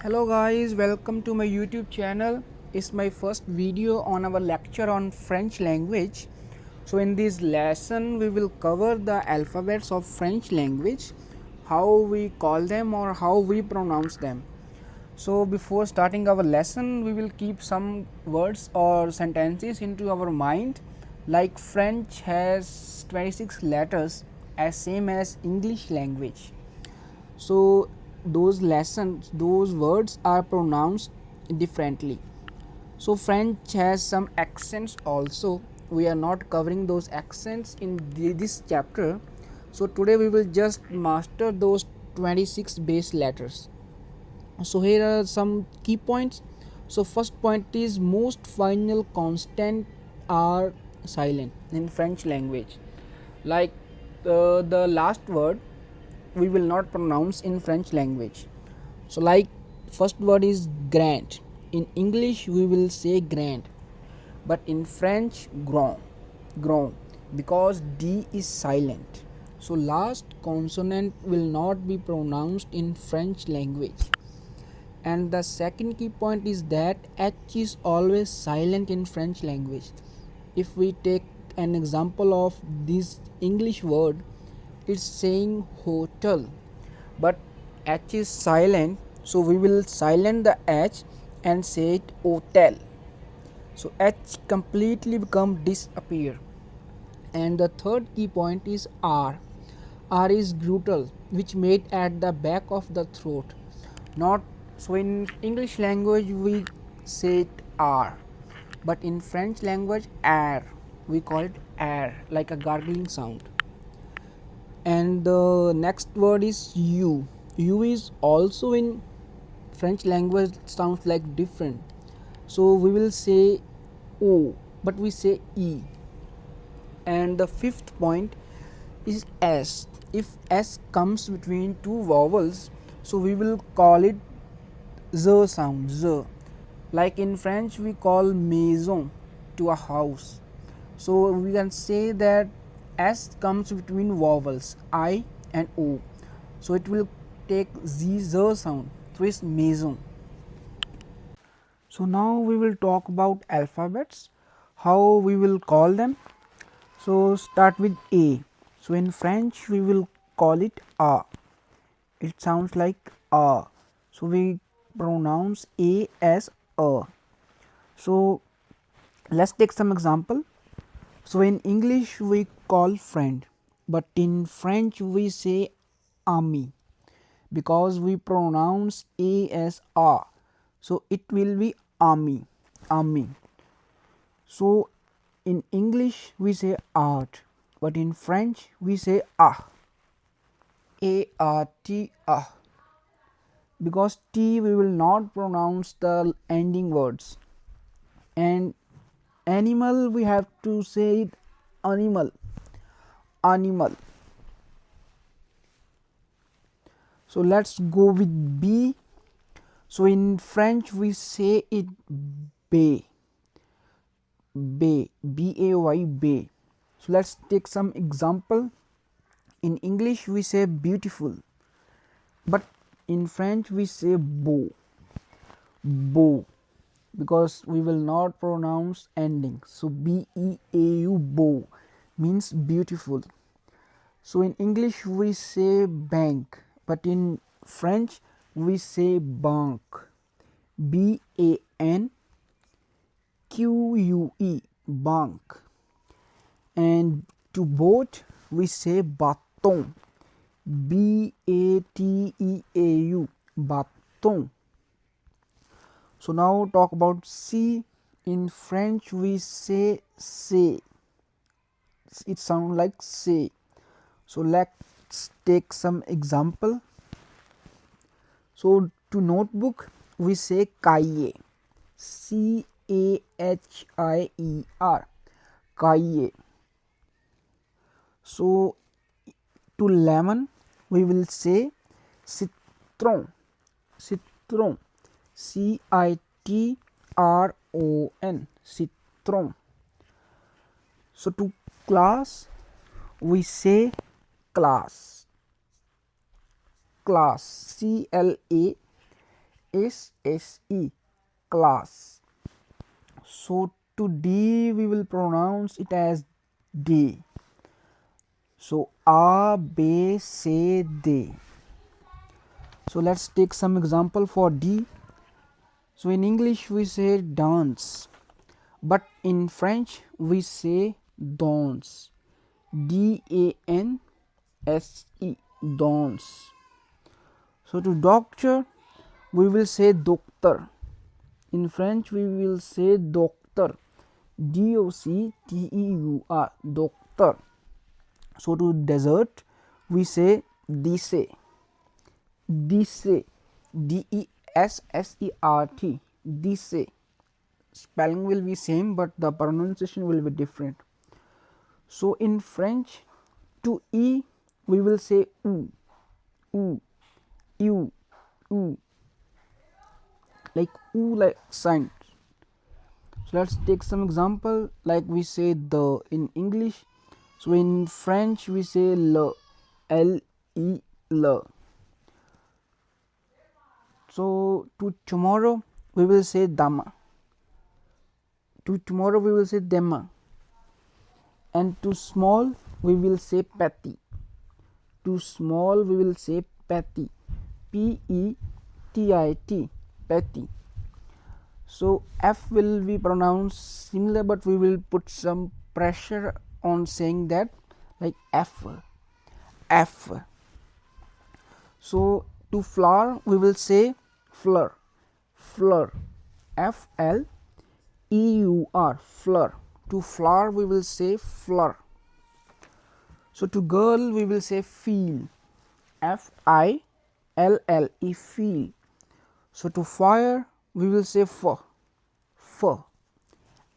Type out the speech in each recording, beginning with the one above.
Hello guys, welcome to my YouTube channel. It's my first video on our lecture on French language. So in this lesson we will cover the alphabets of French language, how we call them or how we pronounce them. So before starting our lesson we will keep some words or sentences into our mind, like French has 26 letters as same as English language. So those words are pronounced differently. So French has some accents also. We are not covering those accents in this chapter. So today we will just master those 26 base letters. So here are some key points. So first point is most final constant are silent in French language, like the last word we will not pronounce in French language. So like first word is grand. In English we will say grand, but in French grand, because D is silent. So last consonant will not be pronounced in French language. And the second key point is that H is always silent in French language. If we take an example of this English word, it's saying hotel, but H is silent, so we will silent the H and say it hotel. So H completely become disappear. And the third key point is R. R is glutal, which made at the back of the throat. Not so in English language we say it R, but in French language air, we call it air, like a gargling sound. And the next word is U. U is also in French language sounds like different. So we will say O, but we say E. And the fifth point is S. If S comes between two vowels, so we will call it Z sound, Z. Like in French we call maison to a house. So we can say that S comes between vowels I and O. So it will take Z sound. So it's maison. So now we will talk about alphabets, how we will call them. So start with A. So in French we will call it A. It sounds like A. So we pronounce A as A. So let's take some example. So in English we call friend, but in French we say ami, because we pronounce A as A. So it will be ami, ami. So in English we say art, but in French we say A-R-T, because T we will not pronounce the ending words. And animal we have to say it animal, animal. So let's go with B. So in French we say it bay, bay, B-A-Y, bay. So let's take some example. In English we say beautiful, but in French we say beau, beau, because we will not pronounce ending. So B-E-A-U, beau means beautiful. So in English we say bank, but in French we say banque, B-A-N-Q-U-E, banque. And to boat we say baton, B-A-T-E-A-U, baton. So now talk about C. In French we say c'est, it sounds like say. So let's take some example. So to notebook we say cahier, C-A-H-I-E-R, cahier. So to lemon we will say citron, citron, C-I-T-R-O-N, citron. So to class we say class, class, C-L-A-S-S. S-S-E, class. So to D we will pronounce it as day. So A, B, C, D. So let's take some example for D. So in English we say dance, but in French we say danse. D-A-N-S-E, danse. So to doctor we will say docteur. In French we will say docteur. D-O-C-T-E-U-R, docteur. So to desert we say dessert. Dessert, D-E-S-S-E-R-T, dessert. Spelling will be same but the pronunciation will be different. So in French to E we will say ou, ou, you, ou, like ou, like sign. So let's take some example, like we say the in English. So in French we say le, L-E, le. So to tomorrow we will say dama. To tomorrow we will say dema. And to small we will say petit. To small we will say petit. P-E-T-I-T, petit. So F will be pronounced similar, but we will put some pressure on saying that, like F, F. So to flower we will say fleur, fleur, F-L-E-U-R, fleur. To flower we will say fleur. So to girl we will say feel, F-I-L-L-E, feel. So to fire we will say feu, feu,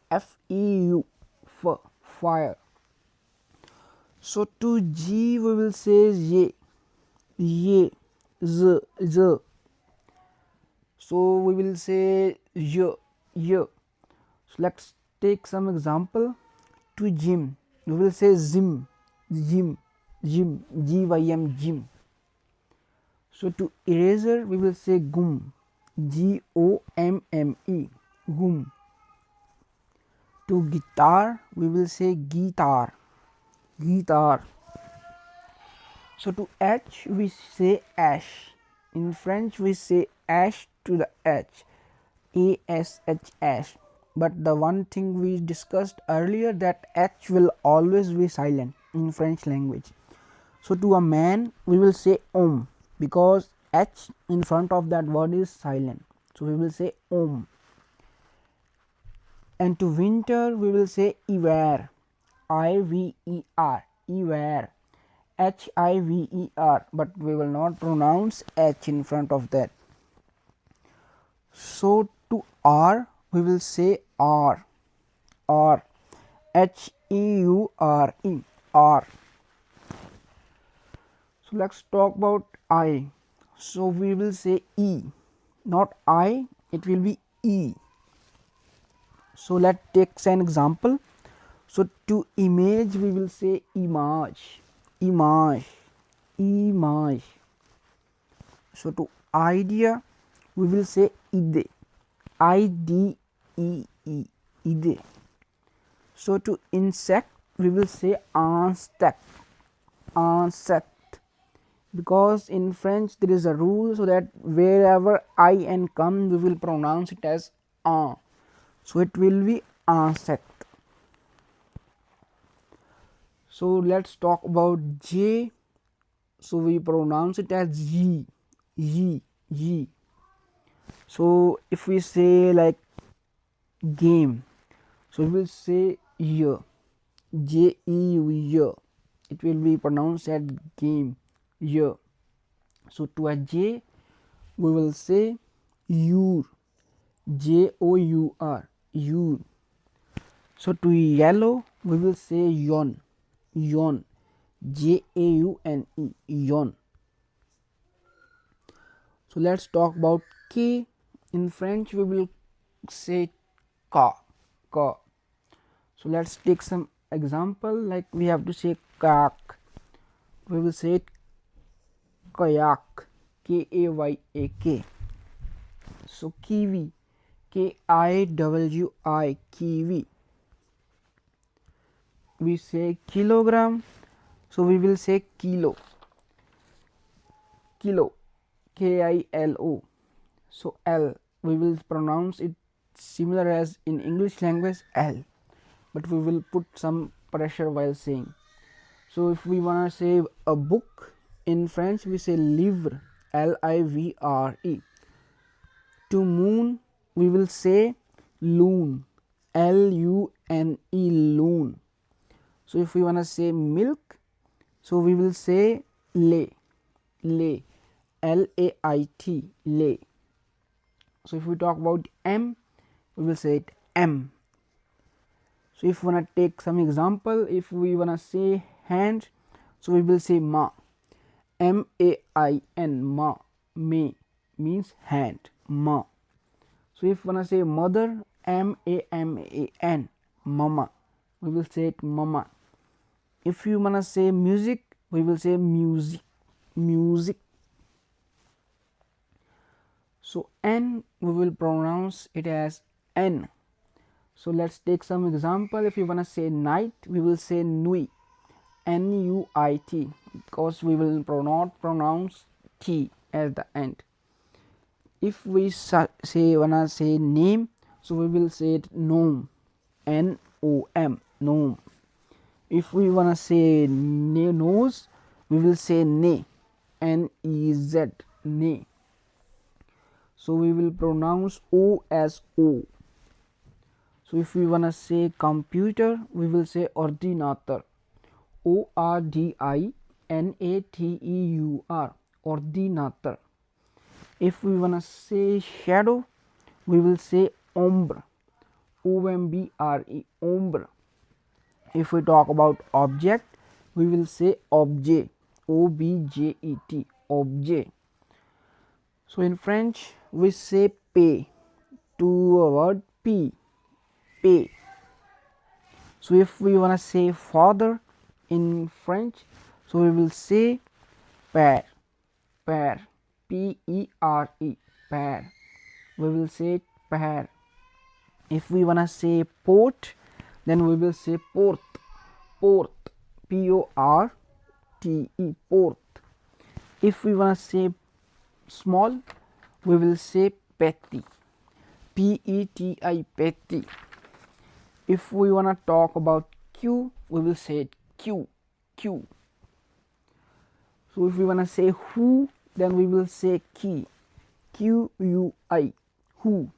F-E-U, feu, fire. So to G we will say ye, ye, z, z. So we will say ye, ye. So let's take some example. To gym we will say zim, gym, gym, G-Y-M, gym. So to eraser we will say gum, G-O-M-M-E, gum. To guitar we will say guitar, guitar. So to H we say ash. In French we say ash to the H, A-S-H, ash. But the one thing we discussed earlier, that H will always be silent in French language. So to a man we will say homme, because H in front of that word is silent. So we will say homme. And to winter we will say hiver, I-V-E-R, hiver, H-I-V-E-R, but we will not pronounce H in front of that. So to R we will say R, R, H-E-U-R-E, R. So let's talk about I. So we will say E, not I, it will be E. So let's take an example. So to image we will say image, image, image. So to idea we will say ide, I-D-E-E, ide. So to insect we will say insect, insect, because in French there is a rule, so that wherever I-N come we will pronounce it as an. So it will be insect. So let's talk about J. So we pronounce it as G, G, G. So if we say like game, so we will say year, J-E-U, year. It will be pronounced as game, year. So to a J we will say your, J-O-U-R, your. So to yellow we will say yawn, yawn, J-A-U-N-E, yawn. So let's talk about K. In French we will say ka, ka. So let's take some example, like we have to say kayak, we will say kayak, K-A-Y-A-K. So kiwi, Kiwi, kiwi. We say kilogram, so we will say kilo, kilo, Kilo. So L, we will pronounce it similar as in English language L, but we will put some pressure while saying. So if we wanna say a book, in French we say livre, Livre. To moon we will say lune, Lune, loon. So if we wanna say milk, so we will say lait, Lait, lait. So if we talk about M, we will say it M. So if we wanna take some example, if we wanna say hand, so we will say ma, Main, ma, me means hand, ma. So if we wanna say mother, Maman, mama, we will say it mama. If you wanna say music, we will say music, music. So N, we will pronounce it as N. So let's take some example. If you wanna say night, we will say nuit, Nuit, because we will not pronounce T at the end. If we wanna say name, so we will say it gnome, Nom, gnome. If we wanna say nose, we will say ne, Nez, ne. So we will pronounce O as O. So if we wanna say computer, we will say ordinateur, Ordinateur, ordinateur. If we wanna say shadow, we will say ombre, Ombre, ombre. If we talk about object, we will say objet, Objet, objet. So in French we say pay to a word p, pay. So if we wanna say father in French, so we will say père, père, Pere, père. We will say père. If we wanna say port, then we will say port, port, Porte, port. If we wanna say small, we will say petit, Peti, petit. If we wanna talk about Q, we will say Q, Q. So if we wanna say who, then we will say qui, Qui, who.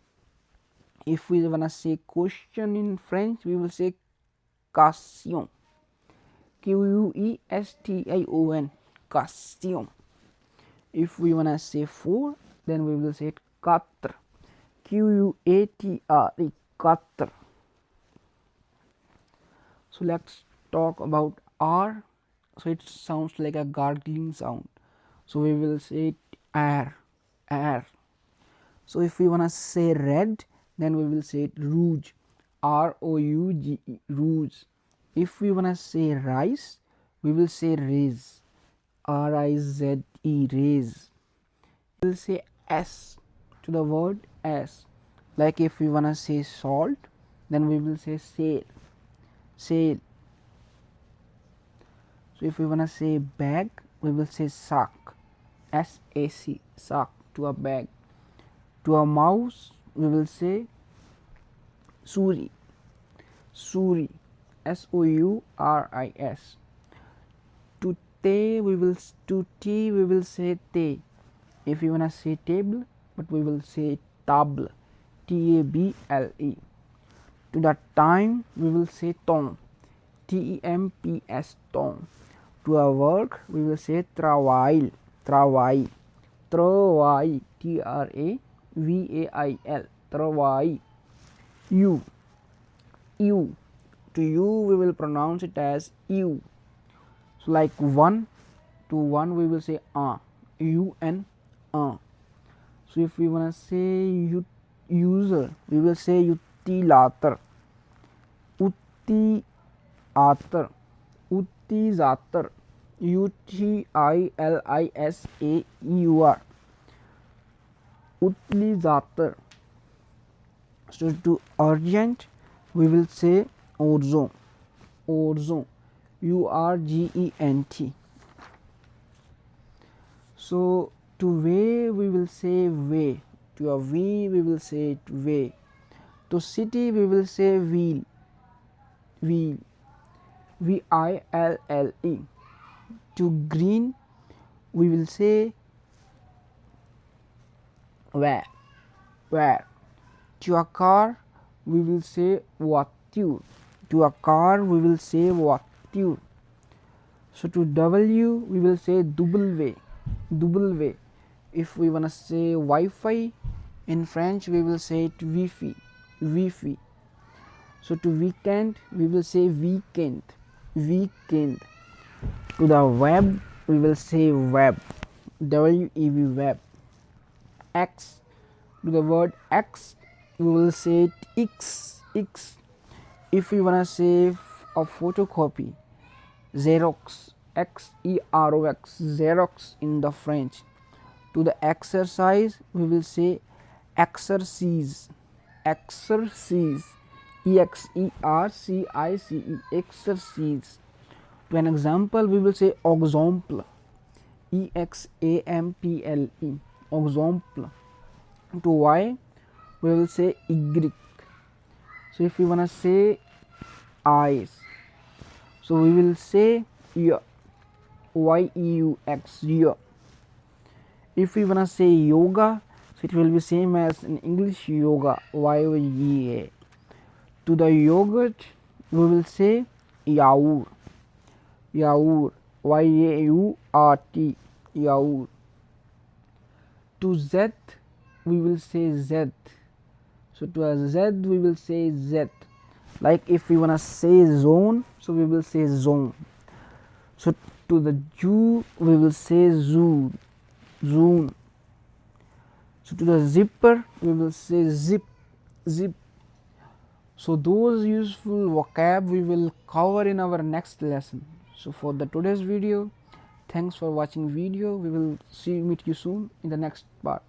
If we wanna say question in French, we will say question, Question, question. If we wanna say four, then we will say it quatre, Quatre, quatre. So let's talk about R. So it sounds like a gargling sound, so we will say it air, air. So if we wanna say red, then we will say it rouge, Rouge, rouge. If we wanna say rice, we will say riz, Rize, raise. We will say S to the word S. Like if we wanna say salt, then we will say sail, sail. So if we wanna say bag, we will say sac, SAC, sac, to a bag. To a mouse, we will say souris, souris, Souris. To tea, we will say te. If you wanna say table, but we will say table, Table. To the time, we will say temps, Temps, temps. To our work, we will say travail, travail, travail, Travail, travail. You, you. To you, we will pronounce it as you. So like one, to one we will say un. So if we wanna say user, we will say utilisator, utilisator, utilisator, Utilisateur. utilizator. So to urgent we will say urgent, urgent, urgent. So to way we will say way, to a V we will say way, to city we will say wheel, wheel, VILLE. To green we will say where, where. To a car we will say voiture, to a car we will say voiture. So to W we will say W, W. If we wanna say Wi-Fi in French we will say it Wi-Fi, Wi-Fi. So to weekend we will say weekend, weekend. To the web we will say web, WEB, web. X, to the word X we will say it X, X. If we wanna say a photocopy, Xerox, XEROX, Xerox in the French. To the exercise we will say exercise, exercise, EXERCICE, exercise. To an example we will say example, EXAMPLE, example. To Y we will say Y. So if we wanna say eyes, so we will say YEUX, year. If we wanna say yoga, so it will be same as in English yoga, YOGA. To the yogurt we will say yaourt, yaourt, YAURT, yaourt. To Z we will say Z, so to a Z we will say Z. Like if we wanna say zone, so we will say zone. So to the Ju we will say zoo, zoom. So to the zipper we will say zip, zip. So those useful vocab we will cover in our next lesson. So for the today's video, thanks for watching video. We will meet you soon in the next part.